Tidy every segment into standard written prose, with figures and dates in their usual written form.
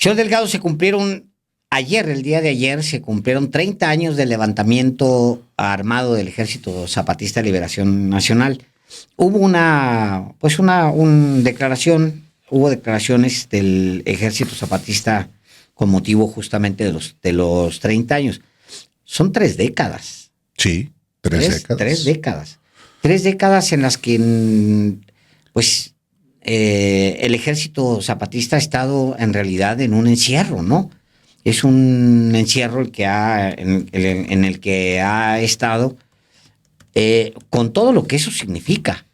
Señor Delgado, el día de ayer, se cumplieron 30 años del levantamiento armado del Ejército Zapatista de Liberación Nacional. Hubo hubo declaraciones del Ejército Zapatista con motivo justamente de los 30 años. Son 3 décadas. Sí, 3 décadas. 3 décadas. 3 décadas en las que, pues, el Ejército Zapatista ha estado en realidad en un encierro, ¿no? Es un encierro en el que ha estado con todo lo que eso significa.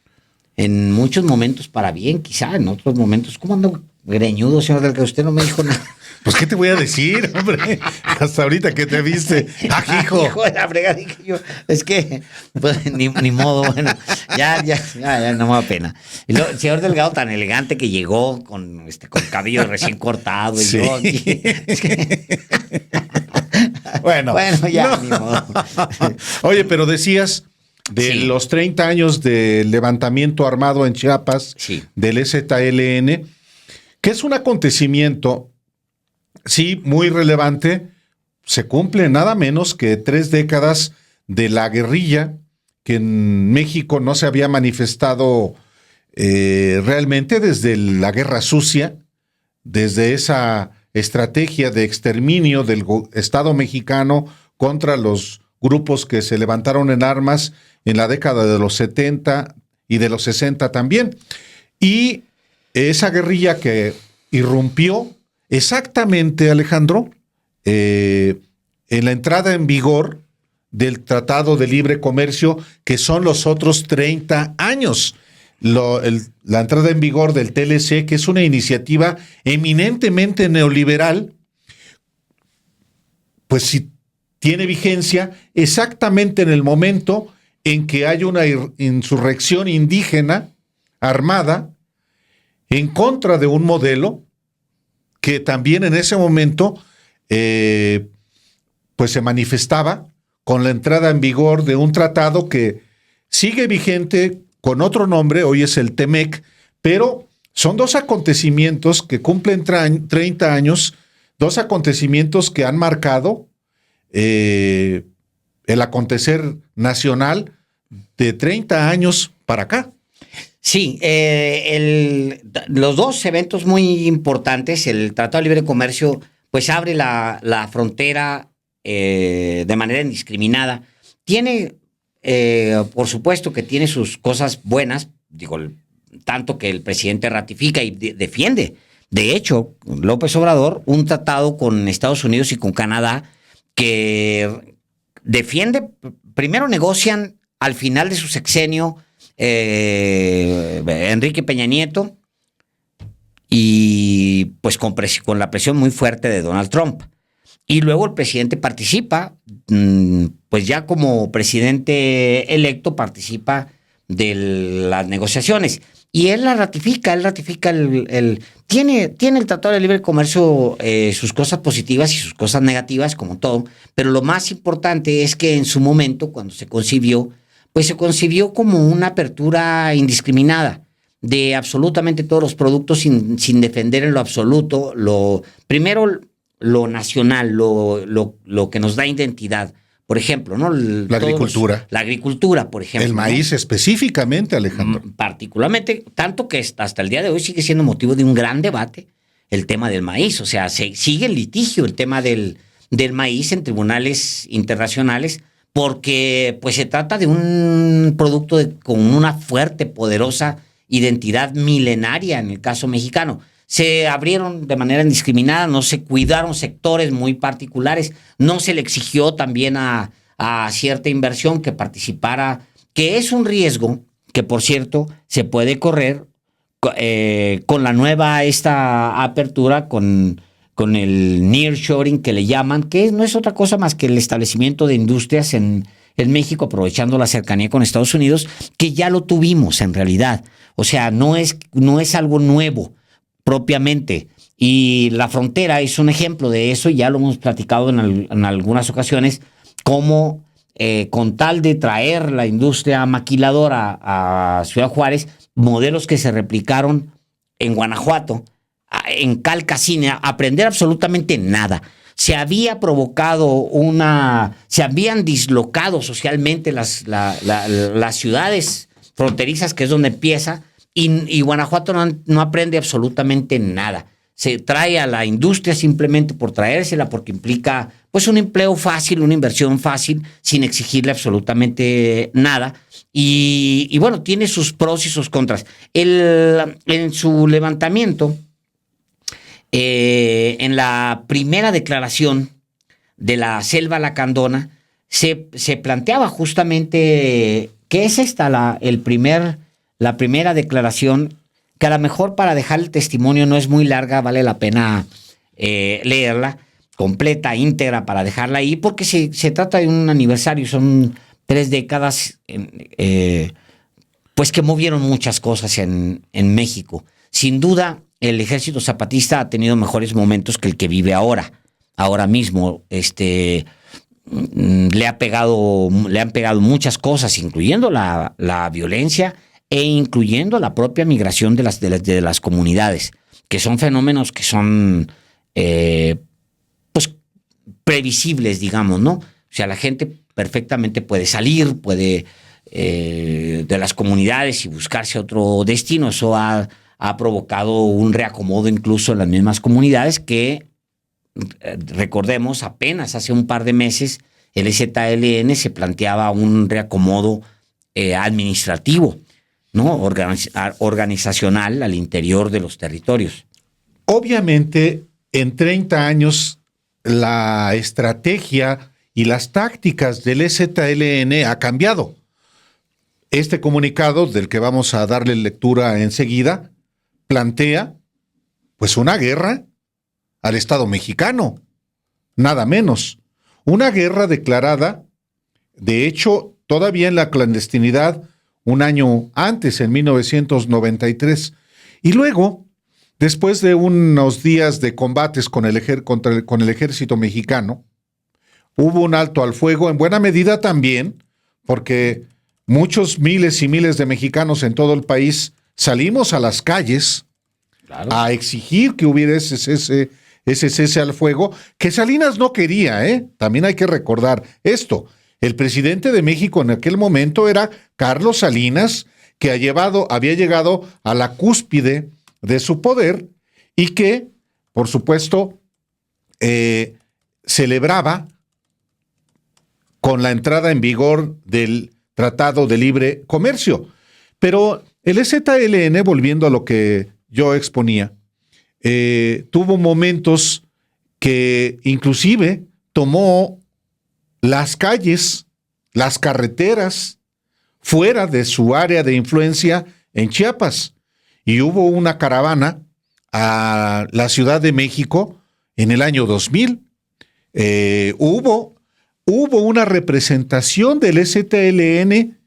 En muchos momentos para bien, quizá, en otros momentos. ¿Cómo ando greñudo, señor Delgado? Usted no me dijo nada. Pues, ¿qué te voy a decir, hombre? Hasta ahorita que te viste. ¡Ah, hijo! Hijo de la fregada, dije yo. Es que, pues, ni modo, bueno, ya, no me da pena. Y luego, el señor Delgado tan elegante que llegó con cabello recién cortado. Y Sí. yo aquí. Es que... Bueno, ya, ni modo. Oye, pero decías de los 30 años del levantamiento armado en Chiapas, del EZLN, que es un acontecimiento, sí, muy relevante. Se cumple nada menos que 3 décadas de la guerrilla, que en México no se había manifestado realmente desde la Guerra Sucia, desde esa estrategia de exterminio del Estado mexicano contra los grupos que se levantaron en armas en la década de los 70 y de los 60 también. Y esa guerrilla que irrumpió exactamente, Alejandro, en la entrada en vigor del Tratado de Libre Comercio, que son los otros 30 años. La entrada en vigor del TLC, que es una iniciativa eminentemente neoliberal, pues sí tiene vigencia exactamente en el momento en que hay una insurrección indígena armada en contra de un modelo que también en ese momento pues se manifestaba con la entrada en vigor de un tratado que sigue vigente con otro nombre, hoy es el TEMEC, pero son 2 acontecimientos que cumplen 30 años, 2 acontecimientos que han marcado el acontecer nacional de 30 años para acá. Sí, los 2 eventos muy importantes, el Tratado de Libre Comercio, pues abre la frontera de manera indiscriminada. Tiene, por supuesto que tiene sus cosas buenas, tanto que el presidente ratifica y defiende. De hecho, López Obrador, un tratado con Estados Unidos y con Canadá que defiende, primero negocian al final de su sexenio Enrique Peña Nieto y pues con la presión muy fuerte de Donald Trump. Y luego el presidente participa, pues ya como presidente electo participa de las negociaciones. Y él ratifica tiene el Tratado de Libre Comercio sus cosas positivas y sus cosas negativas, como todo, pero lo más importante es que en su momento, cuando se concibió, pues se concibió como una apertura indiscriminada de absolutamente todos los productos sin defender en lo absoluto primero lo nacional, lo que nos da identidad. Por ejemplo, ¿no? La agricultura. La agricultura, por ejemplo. El maíz, ¿no? Específicamente, Alejandro. Particularmente, tanto que hasta el día de hoy sigue siendo motivo de un gran debate el tema del maíz. O sea, sigue el litigio, el tema del maíz en tribunales internacionales, porque pues se trata de un producto con una fuerte, poderosa identidad milenaria en el caso mexicano. Se abrieron de manera indiscriminada, no se cuidaron sectores muy particulares, no se le exigió también a cierta inversión que participara, que es un riesgo que, por cierto, se puede correr con la nueva apertura, con el nearshoring que le llaman, que no es otra cosa más que el establecimiento de industrias en México, aprovechando la cercanía con Estados Unidos, que ya lo tuvimos en realidad. O sea, no es algo nuevo propiamente. Y la frontera es un ejemplo de eso, y ya lo hemos platicado en algunas ocasiones, cómo con tal de traer la industria maquiladora a Ciudad Juárez, modelos que se replicaron en Guanajuato en Calcasina a aprender absolutamente nada. Se había provocado se habían dislocado socialmente las ciudades fronterizas, que es donde empieza, y Guanajuato no aprende absolutamente nada. Se trae a la industria simplemente por traérsela, porque implica pues un empleo fácil, una inversión fácil, sin exigirle absolutamente nada. Y bueno, tiene sus pros y sus contras. En su levantamiento, en la primera declaración de la Selva Lacandona, se planteaba justamente que es esta la primera declaración, que a lo mejor para dejar el testimonio no es muy larga, vale la pena leerla completa, íntegra, para dejarla ahí, porque se trata de un aniversario, son 3 décadas pues que movieron muchas cosas en México. Sin duda, el Ejército Zapatista ha tenido mejores momentos que el que vive ahora. Ahora mismo, le han pegado muchas cosas, incluyendo la violencia e incluyendo la propia migración de las comunidades, que son fenómenos que son pues previsibles, digamos, ¿no? O sea, la gente perfectamente puede salir, puede de las comunidades y buscarse otro destino. Eso ha provocado un reacomodo incluso en las mismas comunidades que, recordemos, apenas hace un par de meses el EZLN se planteaba un reacomodo administrativo, ¿no? Organizacional al interior de los territorios. Obviamente, en 30 años, la estrategia y las tácticas del EZLN ha cambiado. Este comunicado, del que vamos a darle lectura enseguida, plantea pues una guerra al Estado mexicano, nada menos. Una guerra declarada, de hecho, todavía en la clandestinidad, un año antes, en 1993. Y luego, después de unos días de combates con el ejército mexicano, hubo un alto al fuego, en buena medida también, porque muchos miles y miles de mexicanos en todo el país salimos a las calles, claro, a exigir que hubiera ese cese al fuego, que Salinas no quería, ¿eh? También hay que recordar esto. El presidente de México en aquel momento era Carlos Salinas, que había llegado a la cúspide de su poder y que, por supuesto, celebraba con la entrada en vigor del Tratado de Libre Comercio. Pero el EZLN, volviendo a lo que yo exponía, tuvo momentos que inclusive tomó las calles, las carreteras, fuera de su área de influencia en Chiapas. Y hubo una caravana a la Ciudad de México en el año 2000. Hubo una representación del EZLN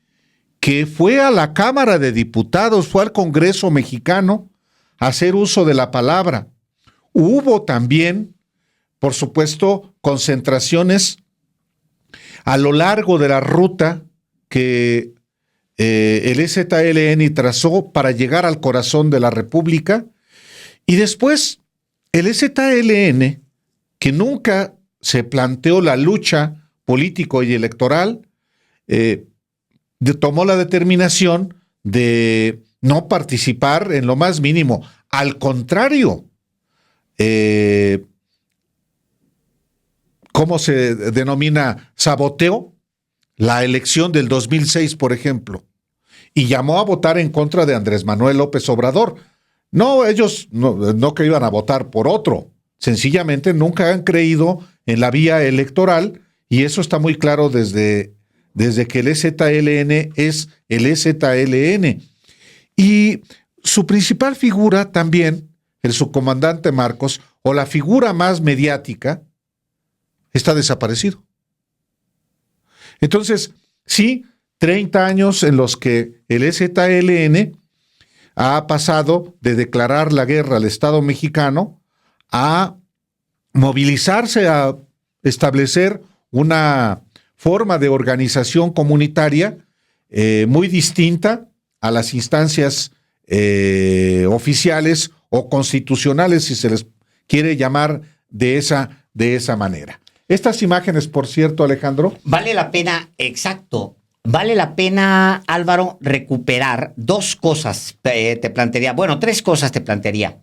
que fue a la Cámara de Diputados, fue al Congreso mexicano a hacer uso de la palabra. Hubo también, por supuesto, concentraciones a lo largo de la ruta que el EZLN trazó para llegar al corazón de la República. Y después, el EZLN, que nunca se planteó la lucha político y electoral, tomó la determinación de no participar en lo más mínimo. Al contrario, ¿cómo se denomina? Saboteó la elección del 2006, por ejemplo, y llamó a votar en contra de Andrés Manuel López Obrador. No, ellos no que iban a votar por otro, sencillamente nunca han creído en la vía electoral, y eso está muy claro desde que el EZLN es el EZLN. Y su principal figura también, el subcomandante Marcos, o la figura más mediática, está desaparecido. Entonces, sí, 30 años en los que el EZLN ha pasado de declarar la guerra al Estado mexicano a movilizarse, a establecer una forma de organización comunitaria muy distinta a las instancias oficiales o constitucionales, si se les quiere llamar de esa manera. Estas imágenes, por cierto, Alejandro. Vale la pena, exacto. Vale la pena, Álvaro, recuperar dos cosas, te plantearía. Bueno, tres cosas te plantearía.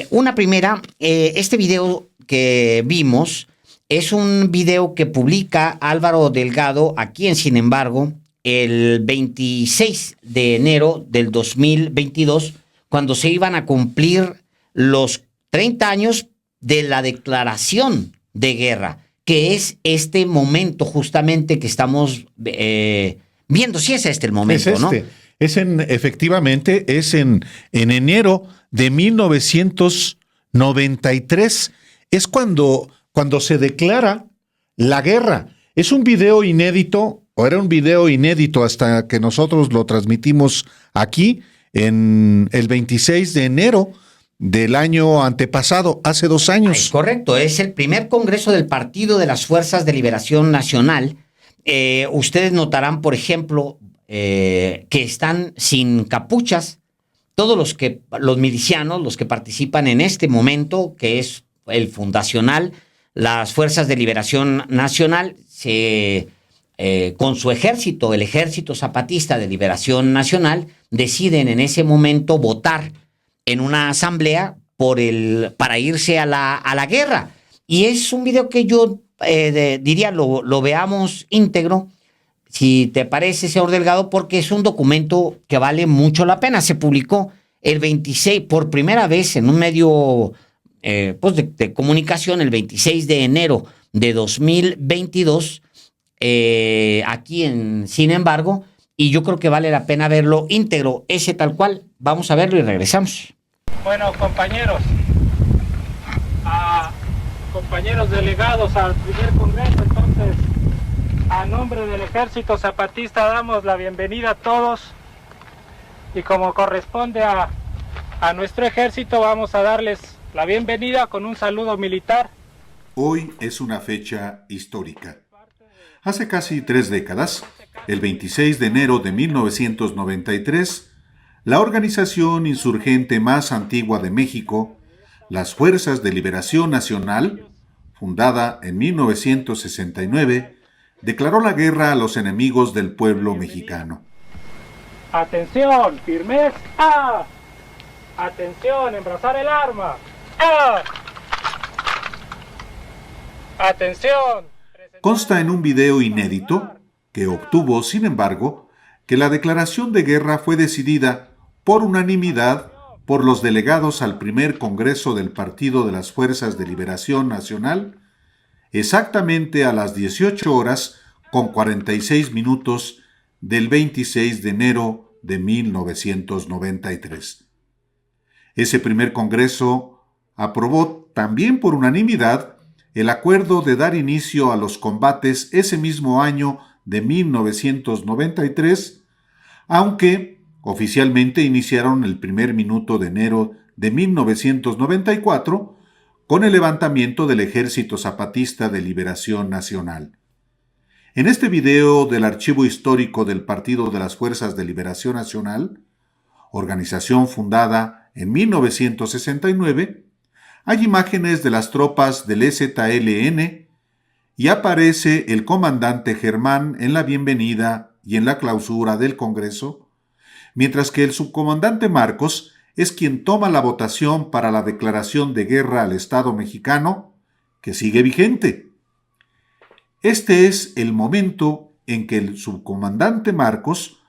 Una primera, este video que vimos es un video que publica Álvaro Delgado aquí en Sin embargo, el 26 de enero del 2022, cuando se iban a cumplir los 30 años de la declaración de guerra, que es este momento justamente que estamos viendo, si es este el momento, es este, ¿no? Efectivamente, es en enero de 1993. Es cuando se declara la guerra. Es un video inédito, o era un video inédito hasta que nosotros lo transmitimos aquí en el 26 de enero del año antepasado, hace 2 años. Es correcto, es el primer congreso del Partido de las Fuerzas de Liberación Nacional. Ustedes notarán, por ejemplo, que están sin capuchas todos los milicianos, los que participan en este momento, que es el fundacional, las Fuerzas de Liberación Nacional, con su ejército, el Ejército Zapatista de Liberación Nacional, deciden en ese momento votar en una asamblea para irse a la guerra. Y es un video que yo diría lo veamos íntegro, si te parece, señor Delgado, porque es un documento que vale mucho la pena. Se publicó el 26, por primera vez en un medio de comunicación, el 26 de enero de 2022, aquí en Sin embargo, y yo creo que vale la pena verlo íntegro, ese tal cual. Vamos a verlo y regresamos. Bueno, compañeros delegados al primer congreso, entonces, a nombre del Ejército Zapatista damos la bienvenida a todos y como corresponde a nuestro ejército vamos a darles la bienvenida con un saludo militar. Hoy es una fecha histórica. Hace casi 3 décadas, el 26 de enero de 1993, la organización insurgente más antigua de México, las Fuerzas de Liberación Nacional, fundada en 1969, declaró la guerra a los enemigos del pueblo mexicano. ¡Atención! ¡Firmeza! ¡Ah! ¡Atención! ¡Embrazar el arma! ¡Ah! ¡Atención! Consta en un video inédito, que obtuvo, sin embargo, que la declaración de guerra fue decidida por unanimidad por los delegados al primer Congreso del Partido de las Fuerzas de Liberación Nacional, exactamente a las 18:46 del 26 de enero de 1993. Ese primer Congreso aprobó también por unanimidad el acuerdo de dar inicio a los combates ese mismo año de 1993, aunque oficialmente iniciaron el primer minuto de enero de 1994 con el levantamiento del Ejército Zapatista de Liberación Nacional. En este video del archivo histórico del Partido de las Fuerzas de Liberación Nacional, organización fundada en 1969, hay imágenes de las tropas del EZLN y aparece el comandante Germán en la bienvenida y en la clausura del Congreso, mientras que el subcomandante Marcos es quien toma la votación para la declaración de guerra al Estado mexicano, que sigue vigente. Este es el momento en que el subcomandante Marcos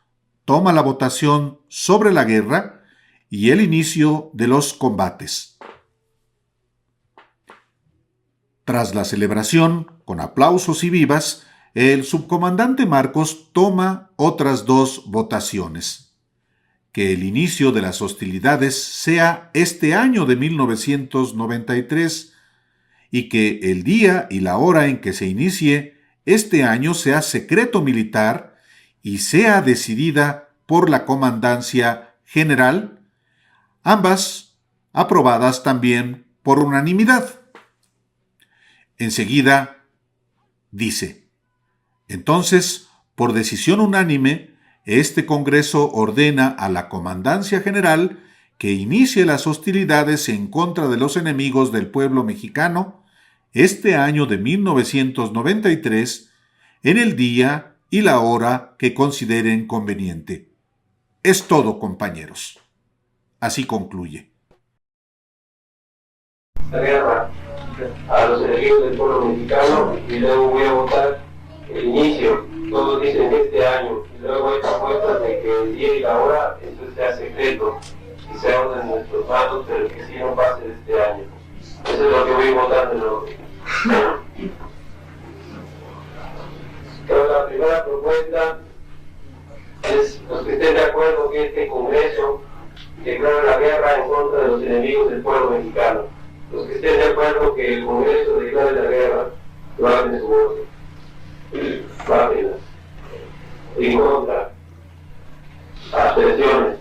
toma la votación sobre la guerra y el inicio de los combates. Tras la celebración, con aplausos y vivas, el subcomandante Marcos toma otras 2 votaciones. Que el inicio de las hostilidades sea este año de 1993 y que el día y la hora en que se inicie este año sea secreto militar y sea decidida por la Comandancia General, ambas aprobadas también por unanimidad. Enseguida dice: entonces, por decisión unánime, este Congreso ordena a la Comandancia General que inicie las hostilidades en contra de los enemigos del pueblo mexicano este año de 1993 en el día y la hora que consideren conveniente. Es todo, compañeros. Así concluye. La guerra a los enemigos del pueblo mexicano y luego voy a votar el inicio. Todos dicen este año y luego hay propuestas de que el día y la hora eso sea secreto y sea uno de nuestros manos, pero que sí no pase este año. Eso es lo que voy a votar de nuevo. Pero la primera propuesta es los que estén de acuerdo que este Congreso declare la guerra en contra de los enemigos del pueblo mexicano. Los que estén de acuerdo que el Congreso declare la guerra, lo hagan en su voto. Rápidas. En contra. Abstenciones.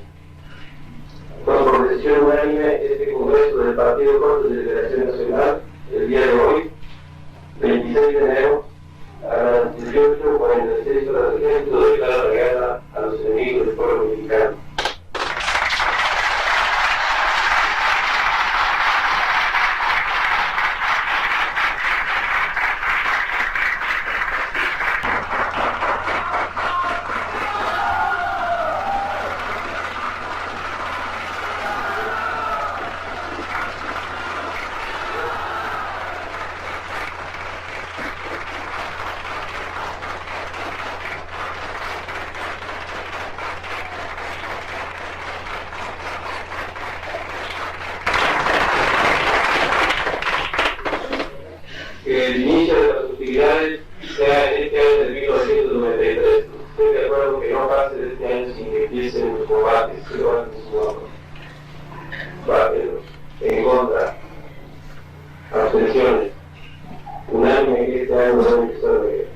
Bueno, por decisión unánime, este Congreso del Partido Corte de Liberación Nacional, el día de hoy, 26 de enero, a las 18:46 horas del ejército, declara la guerra a los enemigos del pueblo mexicano. El inicio de las hostilidades sea en este año de 1993. Estoy de acuerdo que no pase de este año sin que empiecen los combates, que lo hagan en su mano. Rápido. En contra. Abstenciones. Unánime que este año no va a empezar la guerra.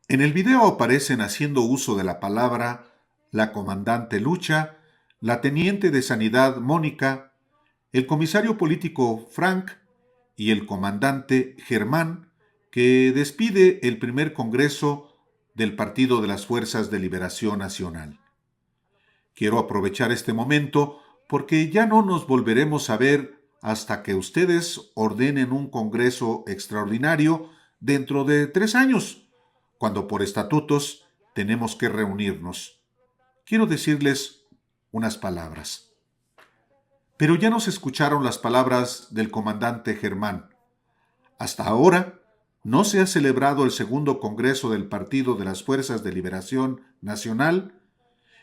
En el video aparecen haciendo uso de la palabra la comandante Lucha, la teniente de Sanidad Mónica, el comisario político Frank y el comandante Germán, que despide el primer congreso del Partido de las Fuerzas de Liberación Nacional. Quiero aprovechar este momento porque ya no nos volveremos a ver hasta que ustedes ordenen un congreso extraordinario dentro de 3 años, cuando por estatutos tenemos que reunirnos. Quiero decirles unas palabras. Pero ya nos escucharon las palabras del comandante Germán. Hasta ahora no se ha celebrado el segundo Congreso del Partido de las Fuerzas de Liberación Nacional,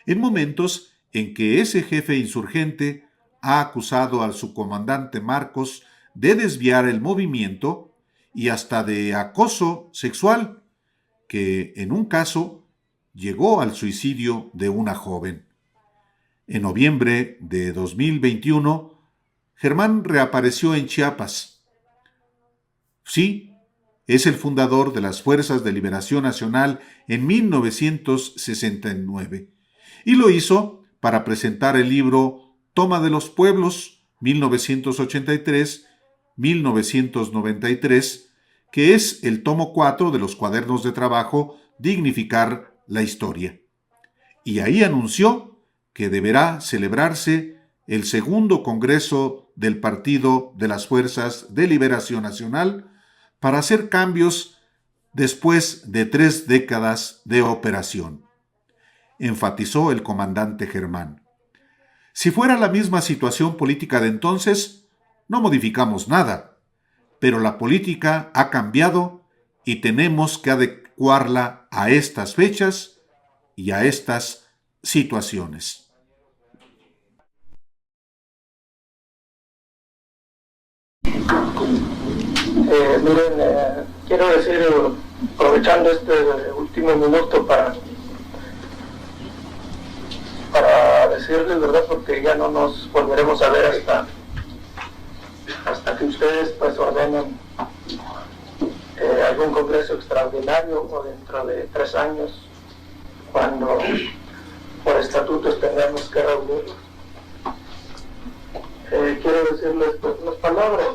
en momentos en que ese jefe insurgente ha acusado al subcomandante Marcos de desviar el movimiento y hasta de acoso sexual, que en un caso llegó al suicidio de una joven. En noviembre de 2021, Germán reapareció en Chiapas. Sí, es el fundador de las Fuerzas de Liberación Nacional en 1969, y lo hizo para presentar el libro Toma de los Pueblos, 1983-1993, que es el tomo 4 de los cuadernos de trabajo Dignificar la Historia. Y ahí anunció que deberá celebrarse el segundo Congreso del Partido de las Fuerzas de Liberación Nacional para hacer cambios después de 3 décadas de operación, enfatizó el comandante Germán. Si fuera la misma situación política de entonces, no modificamos nada. Pero la política ha cambiado y tenemos que adecuarla a estas fechas y a estas situaciones. Quiero decir, aprovechando este último minuto para decirles, ¿verdad? Porque ya no nos volveremos a ver hasta que ustedes pues ordenen algún congreso extraordinario o dentro de 3 años, cuando por estatutos tengamos que reunirnos. Quiero decirles pues, unas palabras.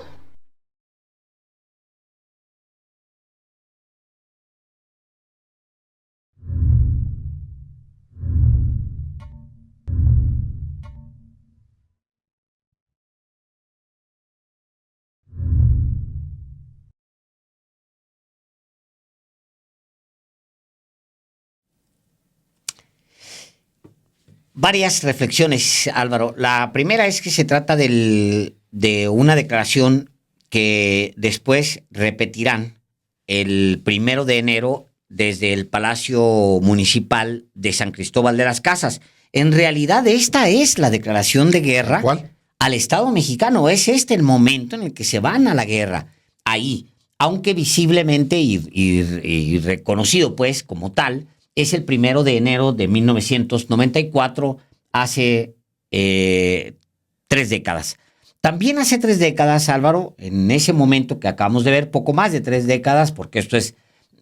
Varias reflexiones, Álvaro. La primera es que se trata de una declaración que después repetirán el 1 de enero desde el Palacio Municipal de San Cristóbal de las Casas. En realidad, esta es la declaración de guerra. ¿Cuál? Al Estado mexicano. Es este el momento en el que se van a la guerra. Ahí, aunque visiblemente y reconocido pues como tal, es el 1 de enero de 1994, hace 3 décadas. También hace 3 décadas, Álvaro, en ese momento que acabamos de ver, poco más de 3 décadas, porque esto es,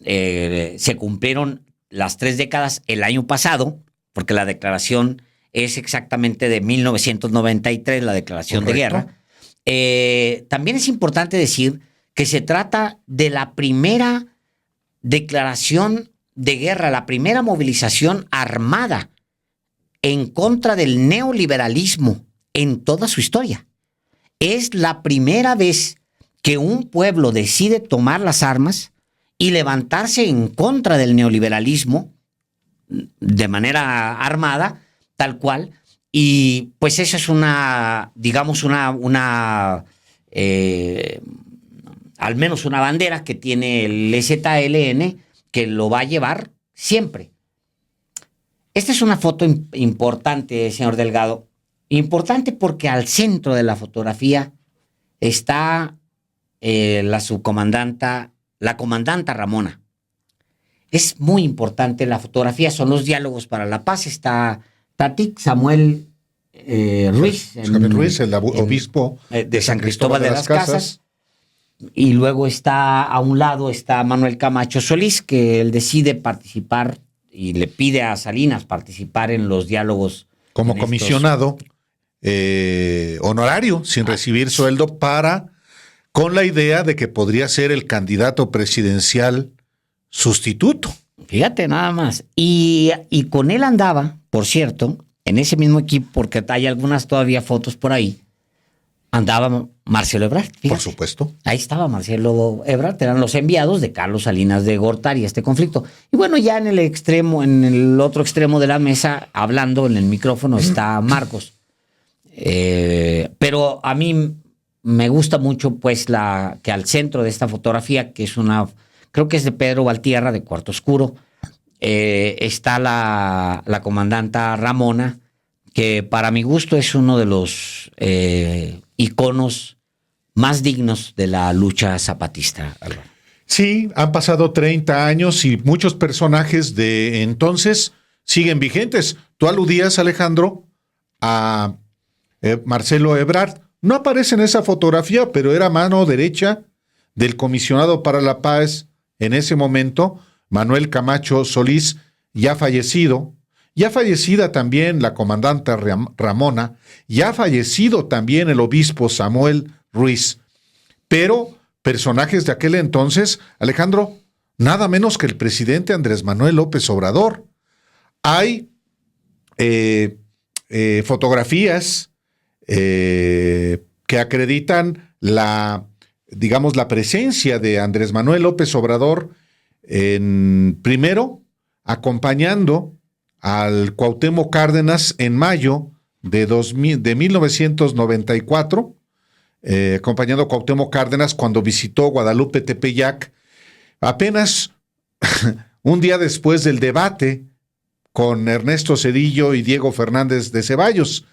se cumplieron las 3 décadas el año pasado, porque la declaración es exactamente de 1993, la declaración de guerra. También es importante decir que se trata de la primera declaración de guerra, la primera movilización armada en contra del neoliberalismo en toda su historia. Es la primera vez que un pueblo decide tomar las armas y levantarse en contra del neoliberalismo de manera armada, tal cual. Y pues eso es una, digamos, al menos una bandera que tiene el EZLN, que lo va a llevar siempre. Esta es una foto importante, señor Delgado. Importante porque al centro de la fotografía está la comandanta Ramona. Es muy importante la fotografía, son los diálogos para la paz. Está Tatic Samuel Ruiz. Ruiz, el obispo de San Cristóbal de las Casas. Y luego está a un lado está Manuel Camacho Solís, que él decide participar y le pide a Salinas participar en los diálogos. Como comisionado honorario, sin recibir sueldo, con la idea de que podría ser el candidato presidencial sustituto. Fíjate nada más. Y con él andaba, por cierto, en ese mismo equipo, porque hay algunas todavía fotos por ahí, andaba Marcelo Ebrard. Fíjate. Por supuesto. Ahí estaba Marcelo Ebrard, eran los enviados de Carlos Salinas de Gortari a este conflicto. Y bueno, ya en el otro extremo de la mesa, hablando en el micrófono, está Marcos. Pero a mí me gusta mucho, pues, que al centro de esta fotografía, que es creo que es de Pedro Valtierra, de Cuarto Oscuro, está la comandanta Ramona, que para mi gusto es uno de los iconos más dignos de la lucha zapatista, Álvaro. Sí, han pasado 30 años y muchos personajes de entonces siguen vigentes. Tú aludías, Alejandro, a Marcelo Ebrard. No aparece en esa fotografía, pero era mano derecha del comisionado para la paz en ese momento, Manuel Camacho Solís, ya fallecido. Ya fallecida también la comandante Ramona, ya fallecido también el obispo Samuel Ruiz. Pero personajes de aquel entonces, Alejandro, nada menos que el presidente Andrés Manuel López Obrador. Hay fotografías que acreditan la presencia de Andrés Manuel López Obrador primero acompañando al Cuauhtémoc Cárdenas en mayo de 1994, acompañando a Cuauhtémoc Cárdenas cuando visitó Guadalupe Tepeyac, apenas un día después del debate con Ernesto Zedillo y Diego Fernández de Ceballos.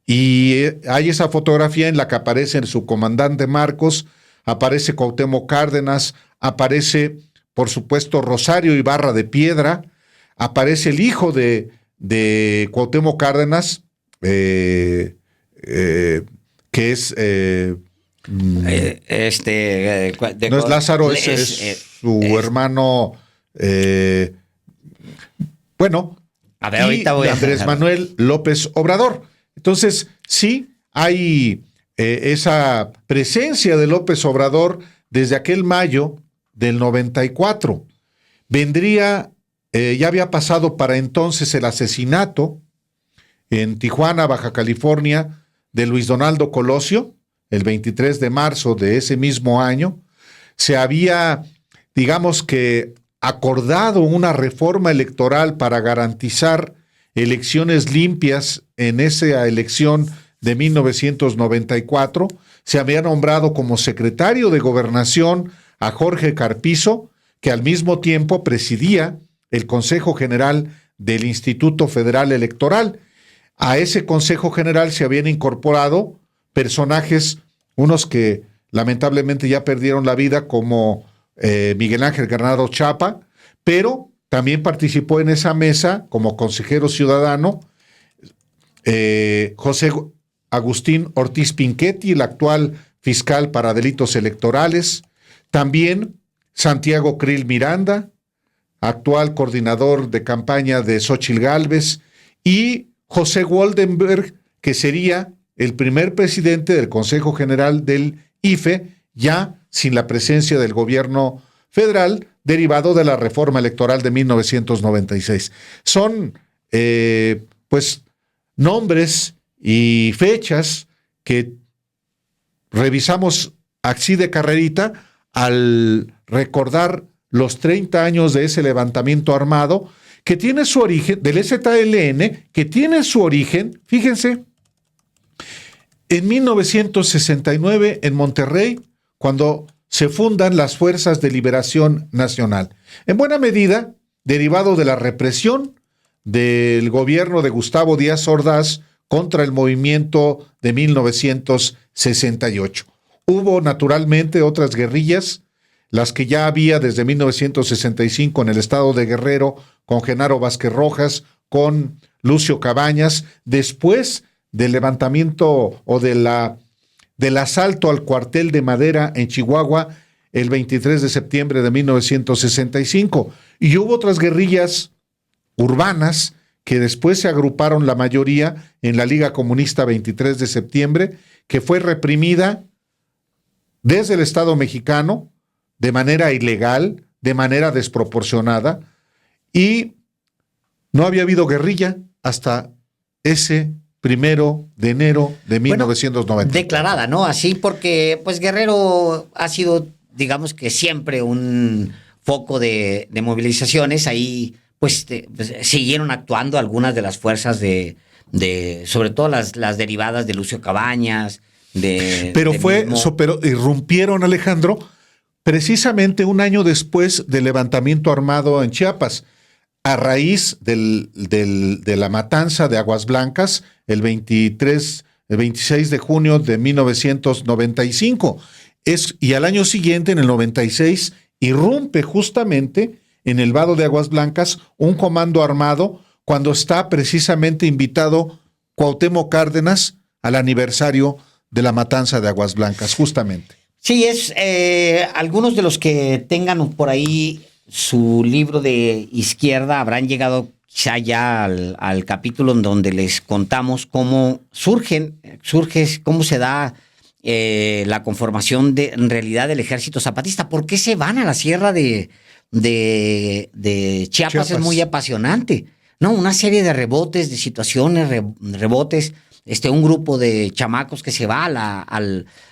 Y hay esa fotografía en la que aparece su comandante Marcos, aparece Cuauhtémoc Cárdenas, aparece, por supuesto, Rosario Ibarra de Piedra, aparece el hijo de Cuauhtémoc Cárdenas, que es... no es Lázaro, es su hermano, a ver, ahorita voy Andrés Manuel López Obrador. Entonces, sí, hay esa presencia de López Obrador desde aquel mayo del 94. Vendría, ya había pasado para entonces el asesinato en Tijuana, Baja California, de Luis Donaldo Colosio, el 23 de marzo de ese mismo año. Se había, digamos que, acordado una reforma electoral para garantizar elecciones limpias en esa elección de 1994. Se había nombrado como secretario de Gobernación a Jorge Carpizo, que al mismo tiempo presidía el Consejo General del Instituto Federal Electoral. A ese Consejo General se habían incorporado personajes, unos que lamentablemente ya perdieron la vida, como Miguel Ángel Granados Chapa, pero también participó en esa mesa como consejero ciudadano José Agustín Ortiz Pinchetti, el actual fiscal para delitos electorales, también Santiago Krill Miranda, actual coordinador de campaña de Xóchitl Gálvez, y José Woldenberg, que sería el primer presidente del Consejo General del IFE, ya sin la presencia del gobierno federal, derivado de la reforma electoral de 1996. Son, nombres y fechas que revisamos así de carrerita al recordar los 30 años de ese levantamiento armado que tiene su origen, del EZLN, que tiene su origen, fíjense, en 1969 en Monterrey, cuando se fundan las Fuerzas de Liberación Nacional. En buena medida, derivado de la represión del gobierno de Gustavo Díaz Ordaz contra el movimiento de 1968. Hubo naturalmente otras guerrillas, las que ya había desde 1965 en el estado de Guerrero, con Genaro Vázquez Rojas, con Lucio Cabañas, después del levantamiento o del asalto al cuartel de Madera en Chihuahua el 23 de septiembre de 1965. Y hubo otras guerrillas urbanas que después se agruparon la mayoría en la Liga Comunista 23 de septiembre, que fue reprimida desde el Estado mexicano de manera ilegal, de manera desproporcionada, y no había habido guerrilla hasta ese 1 de enero de 1990. Declarada, ¿no? Así porque, pues, Guerrero ha sido, digamos que siempre un foco de movilizaciones. Ahí, pues, siguieron actuando algunas de las fuerzas sobre todo las derivadas de Lucio Cabañas, pero irrumpieron, Alejandro, precisamente un año después del levantamiento armado en Chiapas, a raíz de la matanza de Aguas Blancas, el 26 de junio de 1995. Y al año siguiente, en el 96, irrumpe justamente en el vado de Aguas Blancas un comando armado cuando está precisamente invitado Cuauhtémoc Cárdenas al aniversario de la matanza de Aguas Blancas, justamente. Sí, algunos de los que tengan por ahí su libro de izquierda habrán llegado quizá ya al capítulo en donde les contamos cómo cómo se da la conformación en realidad del Ejército Zapatista. ¿Por qué se van a la sierra de Chiapas? Es muy apasionante, ¿no? Una serie de rebotes, de situaciones, rebotes. Un grupo de chamacos que se va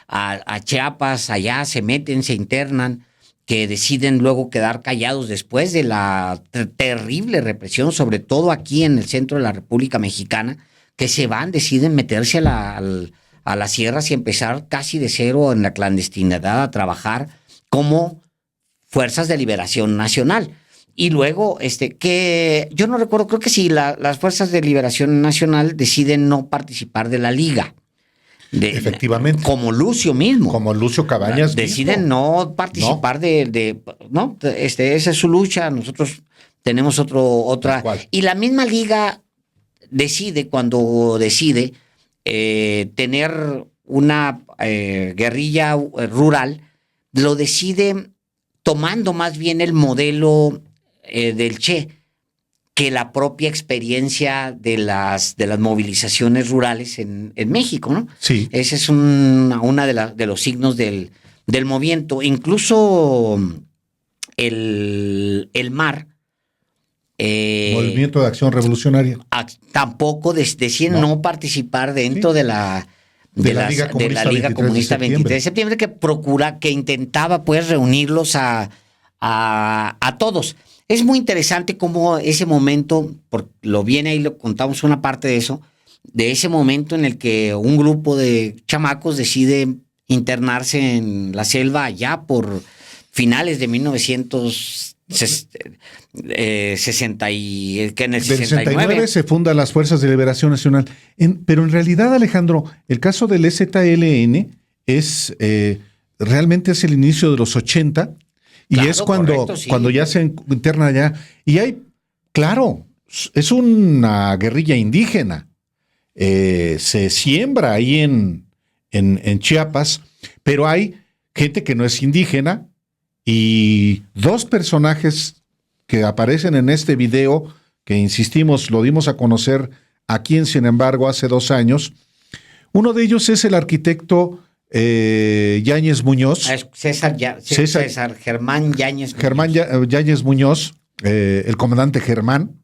a Chiapas, allá se meten, se internan, que deciden luego quedar callados después de la terrible represión, sobre todo aquí en el centro de la República Mexicana, que deciden meterse a las sierras y empezar casi de cero en la clandestinidad a trabajar como Fuerzas de Liberación Nacional. Y luego, que yo no recuerdo, creo que sí, las Fuerzas de Liberación Nacional deciden no participar de la Liga. Efectivamente. Como Lucio mismo. Como Lucio Cabañas. Deciden no participar no, esa es su lucha, nosotros tenemos otra. Y la misma Liga cuando decide tener una guerrilla rural, lo decide tomando más bien el modelo del Che que la propia experiencia de las movilizaciones rurales en México, ¿no? Sí. Ese es una de los signos del movimiento. Incluso el MAR, Movimiento de Acción Revolucionaria. tampoco deciden no participar dentro de la Liga Comunista 23 de septiembre, que intentaba pues reunirlos a todos. Es muy interesante cómo ese momento, lo viene ahí, lo contamos una parte de ese momento en el que un grupo de chamacos decide internarse en la selva allá por finales de 1960 que en el 69 se fundan las Fuerzas de Liberación Nacional. Pero en realidad, Alejandro, el caso del EZLN realmente es el inicio de los 80 y claro, es cuando, correcto, sí, cuando ya se interna allá. Y claro, es una guerrilla indígena. Se siembra ahí en Chiapas, pero hay gente que no es indígena y dos personajes que aparecen en este video, que insistimos, lo dimos a conocer aquí en Sin embargo hace 2 años. Uno de ellos es el arquitecto Yáñez Muñoz. César Germán Yáñez Muñoz. Yáñez Muñoz, el comandante Germán.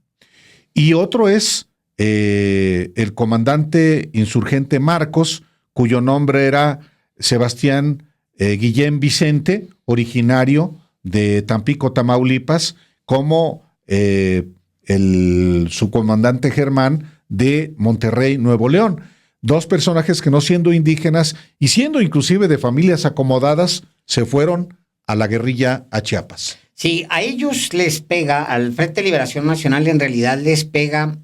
Y otro es el comandante insurgente Marcos, cuyo nombre era Sebastián Guillén Vicente, originario de Tampico, Tamaulipas, como su comandante Germán de Monterrey, Nuevo León. Dos personajes que, no siendo indígenas y siendo inclusive de familias acomodadas, se fueron a la guerrilla a Chiapas. Sí, a ellos les pega, al Frente de Liberación Nacional en realidad les pega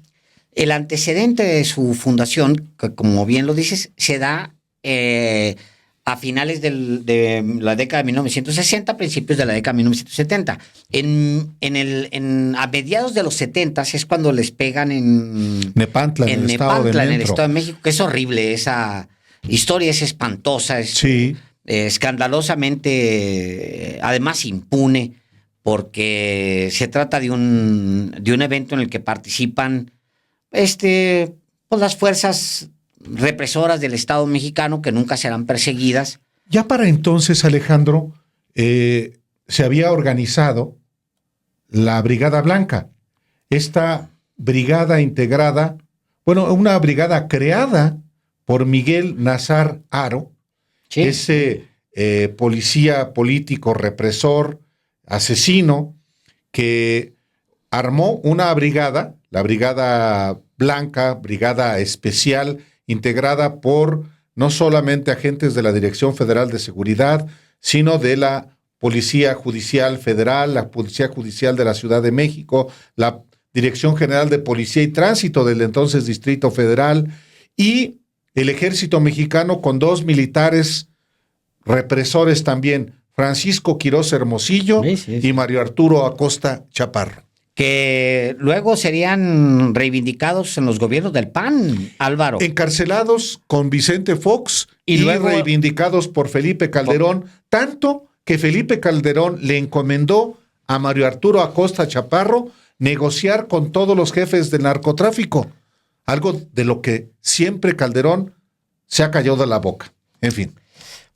el antecedente de su fundación, que como bien lo dices, se da a finales de la década de 1960, principios de la década de 1970. A mediados de los 70 es cuando les pegan en Nepantla, en el Estado de México, que es horrible, esa historia es espantosa, es escandalosamente, además impune, porque se trata de un evento en el que participan pues las fuerzas represoras del Estado mexicano, que nunca serán perseguidas. Ya para entonces, Alejandro, se había organizado la Brigada Blanca. Esta brigada integrada, una brigada creada por Miguel Nazar Haro, sí, ese policía político, represor, asesino, que armó una brigada, la Brigada Blanca, brigada especial, integrada por no solamente agentes de la Dirección Federal de Seguridad, sino de la Policía Judicial Federal, la Policía Judicial de la Ciudad de México, la Dirección General de Policía y Tránsito del entonces Distrito Federal y el Ejército Mexicano con 2 militares represores también, Francisco Quirós Hermosillo y Mario Arturo Acosta Chaparro. Que luego serían reivindicados en los gobiernos del PAN, Álvaro. Encarcelados con Vicente Fox y luego reivindicados por Felipe Calderón, tanto que Felipe Calderón le encomendó a Mario Arturo Acosta Chaparro negociar con todos los jefes del narcotráfico, algo de lo que siempre Calderón se ha callado de la boca. En fin.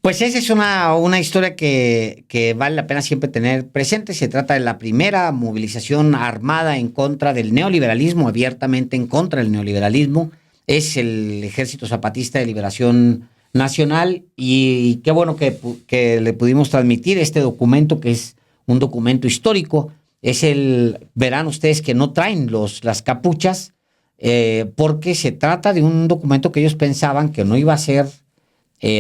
Pues esa es una historia que vale la pena siempre tener presente. Se trata de la primera movilización armada en contra del neoliberalismo, abiertamente en contra del neoliberalismo. Es el Ejército Zapatista de Liberación Nacional y qué bueno que le pudimos transmitir este documento, que es un documento histórico. Verán ustedes que no traen las capuchas porque se trata de un documento que ellos pensaban que no iba a ser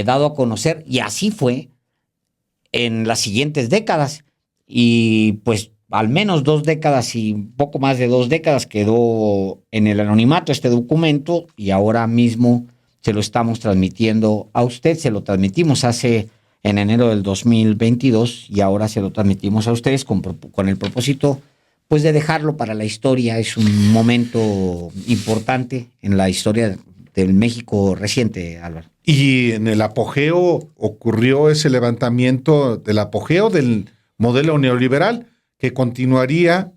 dado a conocer, y así fue en las siguientes décadas, y pues al menos 2 décadas y poco más de 2 décadas quedó en el anonimato este documento, y ahora mismo se lo estamos transmitiendo a usted. Se lo transmitimos en enero del 2022 y ahora se lo transmitimos a ustedes con el propósito pues de dejarlo para la historia. Es un momento importante en la historia del México reciente, Álvaro. Y en el apogeo ocurrió ese levantamiento, del apogeo del modelo neoliberal que continuaría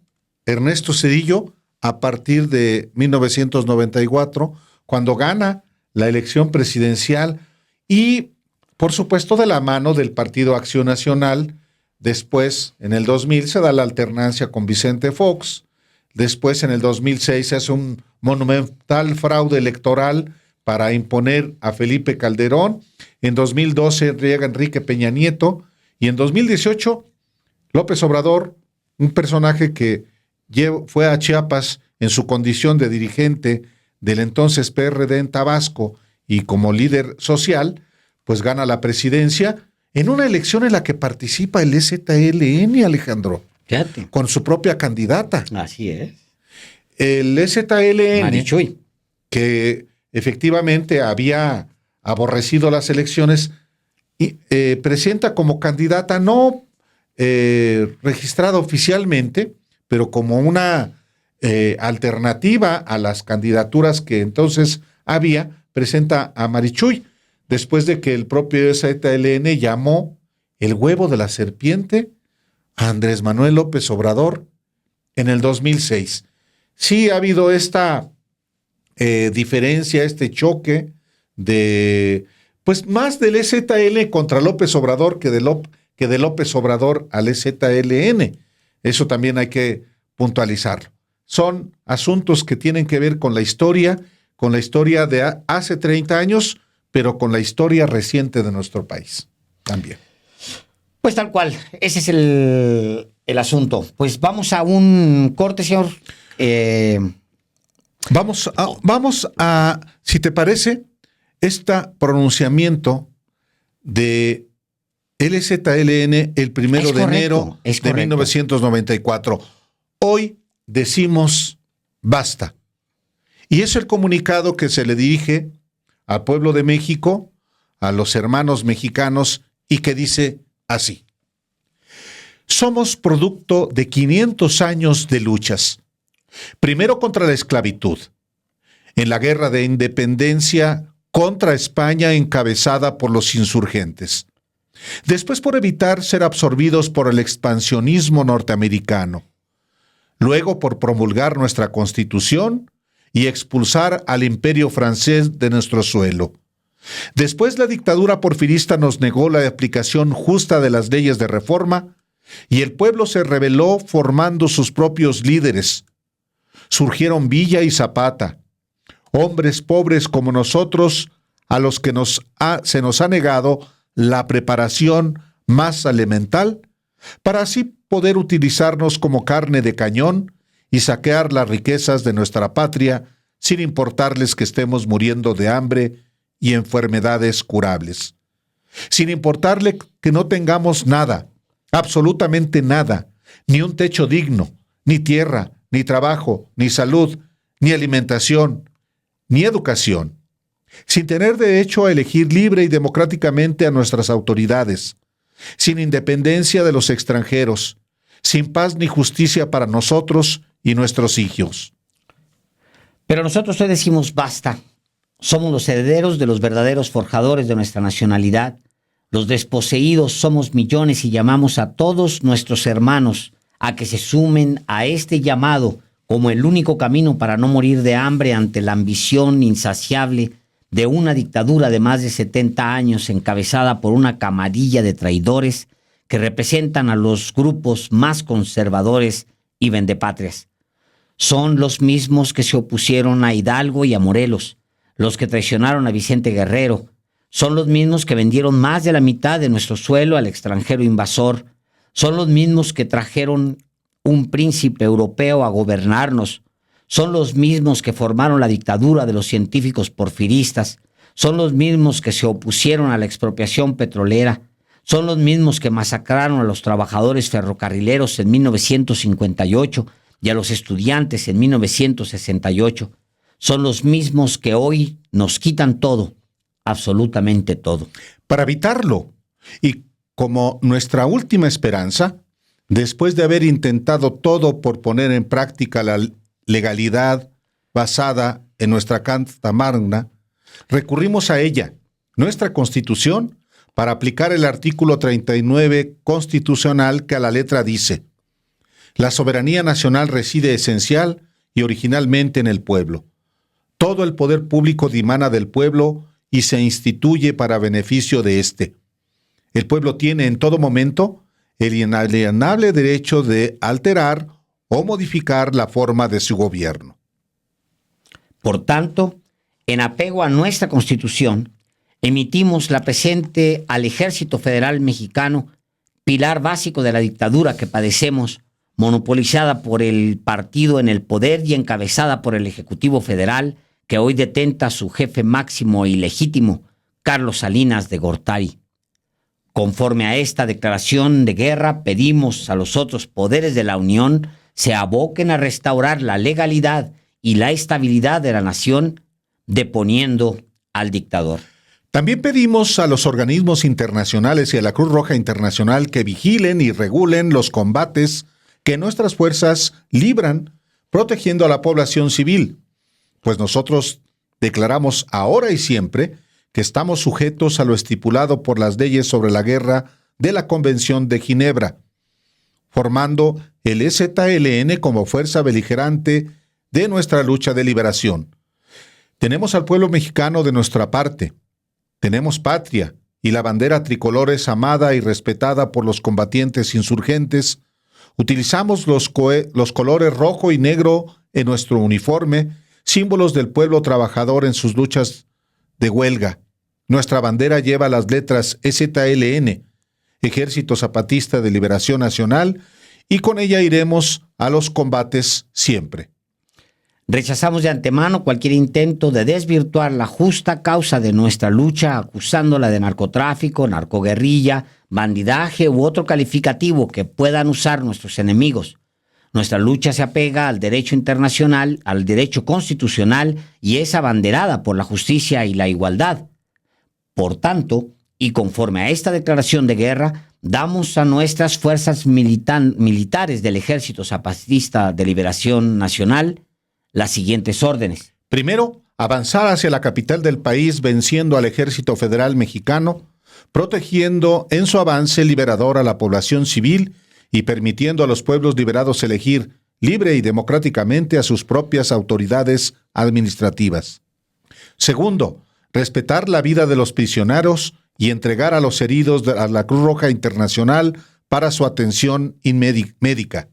Ernesto Zedillo a partir de 1994, cuando gana la elección presidencial y, por supuesto, de la mano del Partido Acción Nacional. Después, en el 2000, se da la alternancia con Vicente Fox. Después, en el 2006, se hace un monumental fraude electoral para imponer a Felipe Calderón. En 2012 llega Enrique Peña Nieto. Y en 2018, López Obrador, un personaje que fue a Chiapas en su condición de dirigente del entonces PRD en Tabasco y como líder social, pues gana la presidencia en una elección en la que participa el EZLN, Alejandro. Fíjate. Con su propia candidata. Así es. El EZLN, Marichuy, que efectivamente había aborrecido las elecciones, y presenta como candidata no registrada oficialmente, pero como una alternativa a las candidaturas que entonces había, presenta a Marichuy, después de que el propio EZLN llamó el huevo de la serpiente a Andrés Manuel López Obrador en el 2006. Sí ha habido esta diferencia, este choque de, pues más del EZLN contra López Obrador que de López Obrador al EZLN. Eso también hay que puntualizarlo. Son asuntos que tienen que ver con la historia de hace 30 años, pero con la historia reciente de nuestro país también. Pues tal cual, ese es el asunto. Pues vamos a un corte, señor. Vamos a, si te parece, este pronunciamiento de EZLN el 1 de enero de 1994. Hoy decimos basta. Y es el comunicado que se le dirige al pueblo de México, a los hermanos mexicanos, y que dice así: somos producto de 500 años de luchas. Primero contra la esclavitud, en la guerra de independencia contra España encabezada por los insurgentes. Después por evitar ser absorbidos por el expansionismo norteamericano. Luego por promulgar nuestra Constitución y expulsar al imperio francés de nuestro suelo. Después la dictadura porfirista nos negó la aplicación justa de las leyes de reforma y el pueblo se rebeló formando sus propios líderes. Surgieron Villa y Zapata, hombres pobres como nosotros, a los que se nos ha negado la preparación más elemental, para así poder utilizarnos como carne de cañón y saquear las riquezas de nuestra patria sin importarles que estemos muriendo de hambre y enfermedades curables. Sin importarle que no tengamos nada, absolutamente nada, ni un techo digno, ni tierra, ni trabajo, ni salud, ni alimentación, ni educación. Sin tener derecho a elegir libre y democráticamente a nuestras autoridades, sin independencia de los extranjeros, sin paz ni justicia para nosotros y nuestros hijos. Pero nosotros hoy decimos basta. Somos los herederos de los verdaderos forjadores de nuestra nacionalidad. Los desposeídos somos millones y llamamos a todos nuestros hermanos a que se sumen a este llamado como el único camino para no morir de hambre ante la ambición insaciable de una dictadura de más de 70 años encabezada por una camarilla de traidores que representan a los grupos más conservadores y vendepatrias. Son los mismos que se opusieron a Hidalgo y a Morelos, los que traicionaron a Vicente Guerrero. Son los mismos que vendieron más de la mitad de nuestro suelo al extranjero invasor. Son los mismos que trajeron un príncipe europeo a gobernarnos. Son los mismos que formaron la dictadura de los científicos porfiristas. Son los mismos que se opusieron a la expropiación petrolera. Son los mismos que masacraron a los trabajadores ferrocarrileros en 1958 y a los estudiantes en 1968. Son los mismos que hoy nos quitan todo, absolutamente todo. Para evitarlo, y como nuestra última esperanza, después de haber intentado todo por poner en práctica la legalidad basada en nuestra Carta Magna, recurrimos a ella, nuestra Constitución, para aplicar el artículo 39 constitucional que a la letra dice: la soberanía nacional reside esencial y originalmente en el pueblo. Todo el poder público dimana del pueblo y se instituye para beneficio de éste. El pueblo tiene en todo momento el inalienable derecho de alterar o modificar la forma de su gobierno. Por tanto, en apego a nuestra Constitución, emitimos la presente al Ejército Federal Mexicano, pilar básico de la dictadura que padecemos, monopolizada por el partido en el poder y encabezada por el Ejecutivo Federal, que hoy detenta a su jefe máximo y legítimo, Carlos Salinas de Gortari. Conforme a esta declaración de guerra, pedimos a los otros poderes de la Unión se aboquen a restaurar la legalidad y la estabilidad de la nación, deponiendo al dictador. También pedimos a los organismos internacionales y a la Cruz Roja Internacional que vigilen y regulen los combates que nuestras fuerzas libran, protegiendo a la población civil, pues nosotros declaramos ahora y siempre que estamos sujetos a lo estipulado por las leyes sobre la guerra de la Convención de Ginebra, formando el EZLN como fuerza beligerante de nuestra lucha de liberación. Tenemos al pueblo mexicano de nuestra parte, tenemos patria, y la bandera tricolor es amada y respetada por los combatientes insurgentes. Utilizamos los colores rojo y negro en nuestro uniforme, símbolos del pueblo trabajador en sus luchas de huelga. Nuestra bandera lleva las letras EZLN, Ejército Zapatista de Liberación Nacional, y con ella iremos a los combates siempre. Rechazamos de antemano cualquier intento de desvirtuar la justa causa de nuestra lucha, acusándola de narcotráfico, narcoguerrilla, bandidaje u otro calificativo que puedan usar nuestros enemigos. Nuestra lucha se apega al derecho internacional, al derecho constitucional y es abanderada por la justicia y la igualdad. Por tanto, y conforme a esta declaración de guerra, damos a nuestras fuerzas militares del Ejército Zapatista de Liberación Nacional las siguientes órdenes. Primero, avanzar hacia la capital del país venciendo al Ejército Federal Mexicano, protegiendo en su avance liberador a la población civil y permitiendo a los pueblos liberados elegir libre y democráticamente a sus propias autoridades administrativas. Segundo, respetar la vida de los prisioneros y entregar a los heridos a la Cruz Roja Internacional para su atención médica.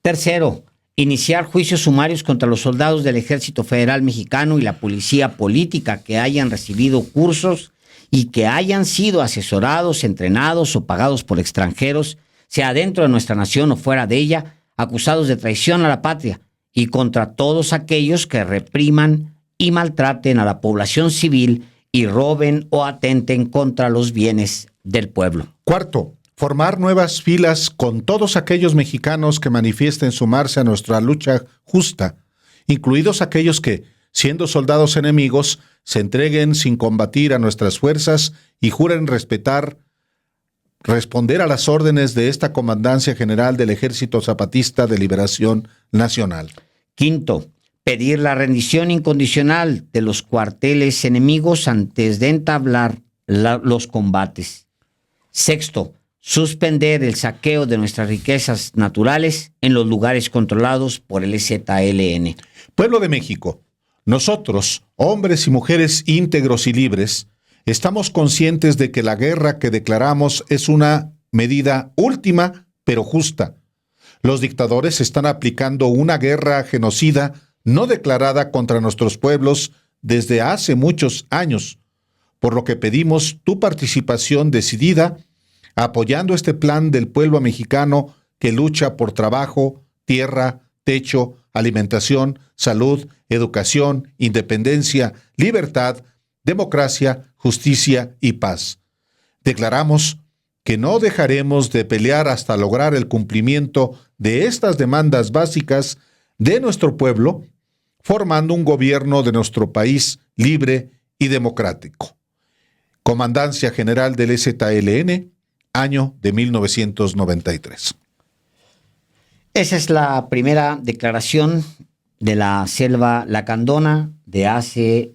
Tercero, iniciar juicios sumarios contra los soldados del Ejército Federal Mexicano y la Policía Política que hayan recibido cursos y que hayan sido asesorados, entrenados o pagados por extranjeros, sea dentro de nuestra nación o fuera de ella, acusados de traición a la patria, y contra todos aquellos que repriman y maltraten a la población civil y roben o atenten contra los bienes del pueblo. Cuarto, formar nuevas filas con todos aquellos mexicanos que manifiesten sumarse a nuestra lucha justa, incluidos aquellos que, siendo soldados enemigos, se entreguen sin combatir a nuestras fuerzas y juren responder a las órdenes de esta Comandancia General del Ejército Zapatista de Liberación Nacional. Quinto, pedir la rendición incondicional de los cuarteles enemigos antes de entablar los combates. Sexto, suspender el saqueo de nuestras riquezas naturales en los lugares controlados por el EZLN. Pueblo de México, nosotros, hombres y mujeres íntegros y libres, estamos conscientes de que la guerra que declaramos es una medida última pero justa. Los dictadores están aplicando una guerra genocida no declarada contra nuestros pueblos desde hace muchos años, por lo que pedimos tu participación decidida apoyando este plan del pueblo mexicano que lucha por trabajo, tierra, techo, alimentación, salud, educación, independencia, libertad, democracia, justicia y paz. Declaramos que no dejaremos de pelear hasta lograr el cumplimiento de estas demandas básicas de nuestro pueblo, formando un gobierno de nuestro país libre y democrático. Comandancia General del EZLN, año de 1993. Esa es la primera declaración de la Selva Lacandona de hace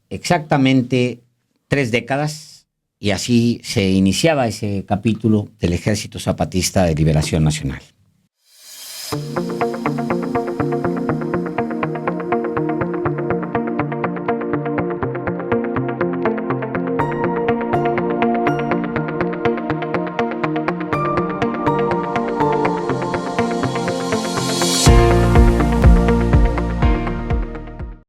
exactamente 3 décadas, y así se iniciaba ese capítulo del Ejército Zapatista de Liberación Nacional.